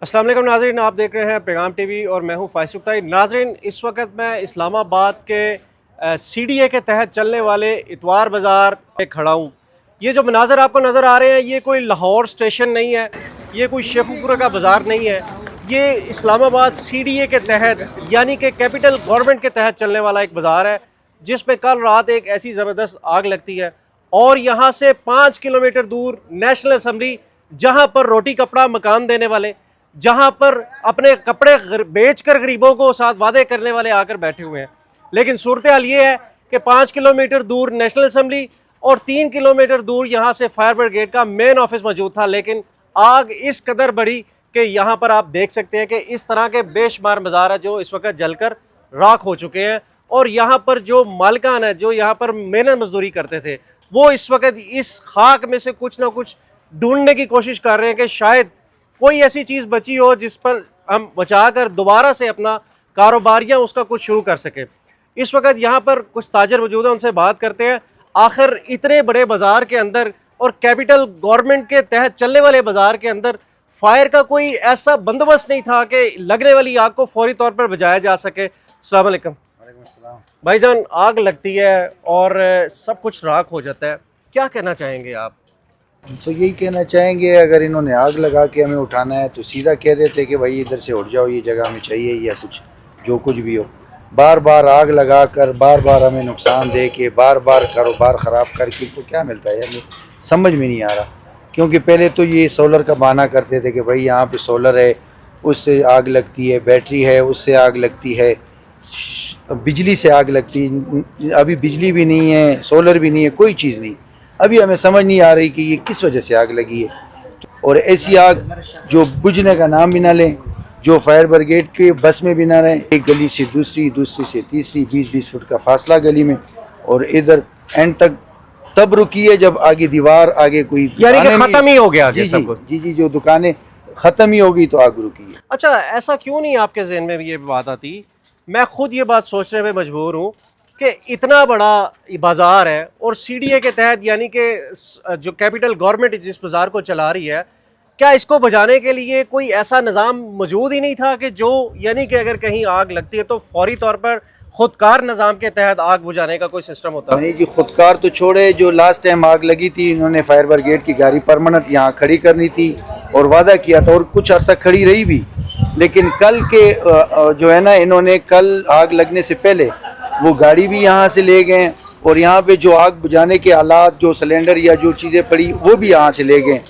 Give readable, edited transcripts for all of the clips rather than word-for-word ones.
अस्सलाम वालेकुम नाज़रीन, आप देख रहे हैं पैगाम टीवी और मैं हूं फाइज सुख्ताई। नाज़रीन, इस वक्त मैं इस्लामाबाद के CDA के तहत चलने वाले इतवार बाज़ार में खड़ा हूं। ये जो मनाज़र आपको नज़र आ रहे हैं, ये कोई लाहौर स्टेशन नहीं है, ये कोई शेखुपुरा का बाज़ार नहीं है, ये इस्लामाबाद CDA के तहत यानी कि कैपिटल गवर्नमेंट के तहत चलने वाला एक बाज़ार है, जिसमें कल रात एक ऐसी ज़बरदस्त आग लगती है और यहाँ से 5 किलोमीटर दूर नेशनल असम्बली, जहाँ पर रोटी कपड़ा मकान देने वाले, जहाँ पर अपने कपड़े बेचकर गरीबों को साथ वादे करने वाले आकर बैठे हुए हैं। लेकिन सूरत हाल ये है कि 5 किलोमीटर दूर नेशनल असम्बली और 3 किलोमीटर दूर यहाँ से फायर ब्रिगेड का मेन ऑफिस मौजूद था, लेकिन आग इस कदर बढ़ी कि यहाँ पर आप देख सकते हैं कि इस तरह के बेशुमार मज़ार है जो इस वक्त जलकर राख हो चुके हैं। और यहाँ पर जो मालिकान है, जो यहाँ पर मेहनत मजदूरी करते थे, वो इस वक्त इस खाक में से कुछ ना कुछ ढूंढने की कोशिश कर रहे हैं कि शायद कोई ऐसी चीज़ बची हो जिस पर हम बचाकर दोबारा से अपना कारोबार या उसका कुछ शुरू कर सके। इस वक्त यहाँ पर कुछ ताजर मौजूद हैं, उनसे बात करते हैं। आखिर इतने बड़े बाज़ार के अंदर और कैपिटल गवर्नमेंट के तहत चलने वाले बाज़ार के अंदर फायर का कोई ऐसा बंदोबस्त नहीं था कि लगने वाली आग को फौरी तौर पर बुझाया जा सके। अस्सलाम वालेकुम भाईजान, आग लगती है और सब कुछ राख हो जाता है, क्या कहना चाहेंगे आप? तो यही कहना चाहेंगे, अगर इन्होंने आग लगा के हमें उठाना है तो सीधा कह देते कि भाई इधर से उठ जाओ, ये जगह हमें चाहिए, या कुछ जो कुछ भी हो। बार बार आग लगा कर बार बार हमें नुकसान दे के बार बार कारोबार ख़राब करके तो क्या मिलता है, हमें समझ में नहीं आ रहा। क्योंकि पहले तो ये सोलर का बहाना करते थे कि भाई यहाँ पे सोलर है, उससे आग लगती है, बैटरी है उससे आग लगती है, बिजली से आग लगती है। अभी बिजली भी नहीं है, सोलर भी नहीं है, कोई चीज़ नहीं। अभी हमें समझ नहीं आ रही कि ये किस वजह से आग लगी है। और ऐसी आग जो बुझने का नाम भी ना लें, जो फायर ब्रिगेड के बस में भी ना रहें, एक गली से दूसरी, दूसरी से तीसरी, 20-20 फुट का फासला गली में, और इधर एंड तक तब रुकी है जब आगे दीवार, आगे कोई यानी कि खत्म ही हो गया आगे सब कुछ। जी, जो दुकानें ख़त्म ही हो गई तो आग रुकी है। अच्छा, ऐसा क्यों नहीं आपके ज़हन में भी ये बात आती? मैं खुद ये बात सोचने में मजबूर हूँ कि इतना बड़ा बाज़ार है और CDA के तहत यानी कि जो कैपिटल गवर्नमेंट जिस बाज़ार को चला रही है, क्या इसको बचाने के लिए कोई ऐसा निज़ाम मौजूद ही नहीं था कि जो यानी कि अगर कहीं आग लगती है तो फौरी तौर पर खुदकार निज़ाम के तहत आग बुझाने का कोई सिस्टम होता है? नहीं जी, खुदकार तो छोड़े, जो लास्ट टाइम आग लगी थी इन्होंने फायर ब्रिगेड की गाड़ी परमानेंट यहाँ खड़ी करनी थी और वादा किया था और कुछ अर्सा खड़ी रही भी। लेकिन कल के जो है ना, इन्होंने कल आग लगने से पहले वो गाड़ी भी यहाँ से ले गए और यहाँ पे जो आग बुझाने के आलात, जो सिलेंडर या जो चीज़ें पड़ी वो भी यहाँ से ले गए।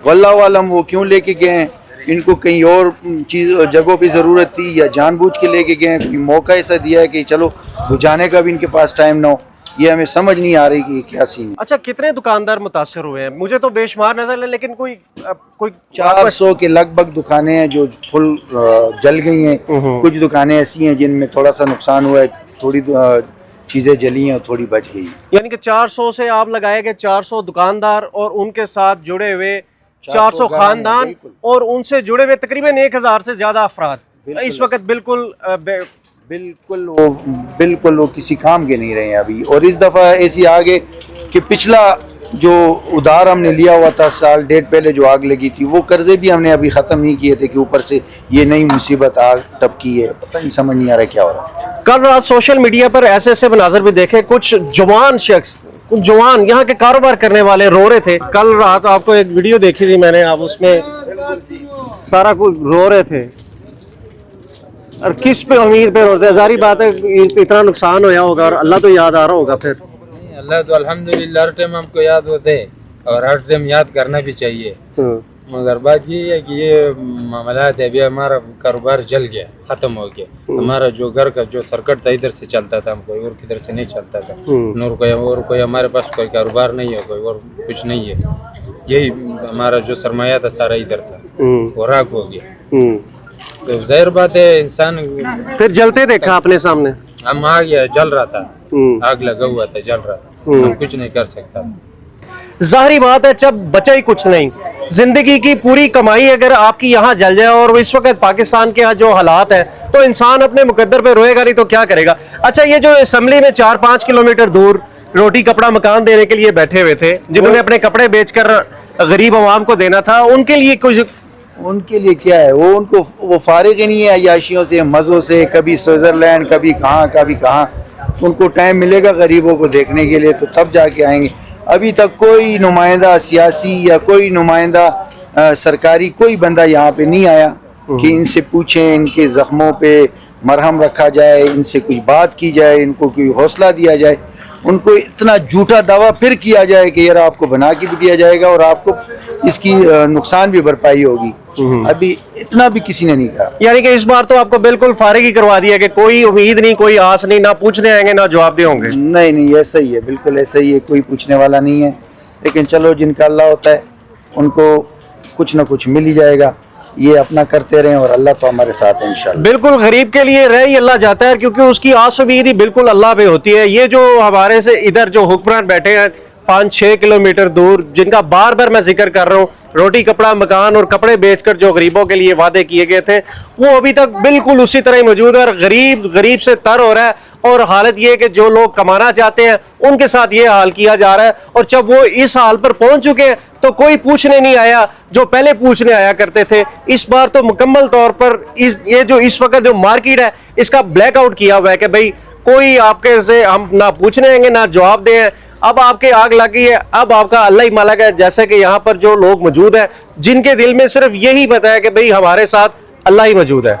वल्लाहु आलम वो क्यों लेके गए, इनको कहीं और चीज़ जगहों पे ज़रूरत थी या जानबूझ के लेके गए, क्योंकि मौका ऐसा दिया है कि चलो बुझाने का भी इनके पास टाइम ना हो। ये हमें समझ नहीं आ रही कि क्या सीन है। अच्छा, कितने दुकानदार मुतासर हुए हैं? मुझे तो बेशुमार नजर है, लेकिन कोई 400 के लगभग दुकानें हैं जो फुल जल गई हैं। कुछ दुकानें ऐसी हैं जिनमें थोड़ा सा नुकसान हुआ है, थोड़ी चीज़ें जली हैं और थोड़ी बच गई। यानी कि 400 से आप लगाए गए 400 दुकानदार और उनके साथ जुड़े हुए 400 खानदान और उनसे जुड़े हुए तकरीबन 1000 से ज़्यादा अफराद इस वक्त बिल्कुल वो किसी काम के नहीं रहे हैं अभी। और इस दफ़ा ऐसी आग है कि पिछला जो उधार हमने लिया हुआ था साल डेढ़ पहले जो आग लगी थी, वो कर्जे भी हमने अभी ख़त्म नहीं किए थे कि ऊपर से ये नई मुसीबत आग टपकी है। पता नहीं, समझ नहीं आ रहा क्या हो रहा है। कल रात सोशल मीडिया पर ऐसे ऐसे मनाजर भी देखे, कुछ जवान शख्स, कुछ जवान यहाँ के कारोबार करने वाले रो रहे थे। कल रात आपको एक वीडियो देखी थी मैंने, आप उसमें सारा कुछ रो रहे थे। और किस पे उम्मीद पे रोते? जारी बात है इतना नुकसान होया होगा और अल्लाह तो याद आ रहा होगा। फिर अल्लाह तो अल्हम्दुलिल्लाह हर टाइम हमको याद होते हैं और हर टाइम याद करना भी चाहिए। मगर बात ये है कि ये मामला है, अभी हमारा कारोबार जल गया, ख़त्म हो गया। हमारा जो घर का जो सर्किट था इधर से चलता था, हमको और किधर से नहीं चलता था। और कोई हमारे पास कोई कारोबार नहीं है, कोई और कुछ नहीं है। यही हमारा जो सरमाया था सारा इधर था, वो राख हो गया। तो जाहिर बात है इंसान फिर जलते देखा अपने सामने, हम आ गया, जल रहा था, आग लगा हुआ था, जल रहा था, हम कुछ नहीं कर सकता। जाहिर बात है जब बचा ही कुछ नहीं, जिंदगी की पूरी कमाई अगर आपकी यहाँ जल जाए और इस वक्त पाकिस्तान के यहाँ जो हालात है, तो इंसान अपने मुकद्दर पे रोएगा नहीं तो क्या करेगा। अच्छा, ये जो असम्बली में 4-5 किलोमीटर दूर रोटी कपड़ा मकान देने के लिए बैठे हुए थे, जिन्होंने अपने कपड़े बेचकर गरीब आवाम को देना था, उनके लिए कुछ ان کے لیے کیا ہے، وہ ان کو وہ فارغ ہی نہیں ہے عیاشیوں سے، مزوں سے، کبھی سوئٹزرلینڈ کبھی کہاں. ان کو ٹائم ملے گا غریبوں کو دیکھنے کے لیے تو تب جا کے آئیں گے. ابھی تک کوئی نمائندہ سیاسی یا کوئی نمائندہ سرکاری کوئی بندہ یہاں پہ نہیں آیا کہ ان سے پوچھیں، ان کے زخموں پہ مرہم رکھا جائے، ان سے کچھ بات کی جائے، ان کو کوئی حوصلہ دیا جائے. ان کو اتنا جھوٹا دعویٰ پھر کیا جائے کہ یار آپ کو بنا کے بھی دیا جائے گا اور آپ کو اس کی نقصان بھی بھرپائی ہوگی. ابھی اتنا بھی کسی نے نہیں کہا. یعنی کہ اس بار تو آپ کو بالکل فارغ ہی کروا دیا کہ کوئی امید نہیں، کوئی آس نہیں، نہ پوچھنے آئیں گے نہ جواب دے ہوں گے. نہیں ایسا ہی ہے، بالکل ایسا ہی ہے، کوئی پوچھنے والا نہیں ہے. لیکن چلو جن کا اللہ ہوتا ہے ان کو کچھ نہ کچھ مل ہی جائے گا. یہ اپنا کرتے رہیں اور اللہ تو ہمارے ساتھ ہے انشاءاللہ. بالکل غریب کے لیے رہ ہی اللہ جاتا ہے، کیونکہ اس کی آس امید ہی بالکل اللہ پہ ہوتی ہے. یہ جو ہمارے سے ادھر جو حکمران بیٹھے ہیں 5-6 کلومیٹر دور، جن کا بار بار میں ذکر کر رہا ہوں، روٹی کپڑا مکان اور کپڑے بیچ کر جو غریبوں کے لیے وعدے کیے گئے تھے وہ ابھی تک بالکل اسی طرح ہی موجود ہے، اور غریب سے تر ہو رہا ہے. اور حالت یہ ہے کہ جو لوگ کمانا چاہتے ہیں ان کے ساتھ یہ حال کیا جا رہا ہے. اور جب وہ اس حال پر پہنچ چکے ہیں تو کوئی پوچھنے نہیں آیا جو پہلے پوچھنے آیا کرتے تھے. اس بار تو مکمل طور پر یہ جو اس وقت جو مارکیٹ ہے اس کا بلیک آؤٹ کیا ہوا ہے کہ بھئی کوئی آپ کے سے ہم نہ پوچھنے آئیں گے نہ جواب دیں. اب آپ کے آگ لگی ہے، اب آپ کا اللہ ہی مالک ہے. جیسے کہ یہاں پر جو لوگ موجود ہیں جن کے دل میں صرف یہی پتہ ہے کہ بھئی ہمارے ساتھ اللہ ہی موجود ہے.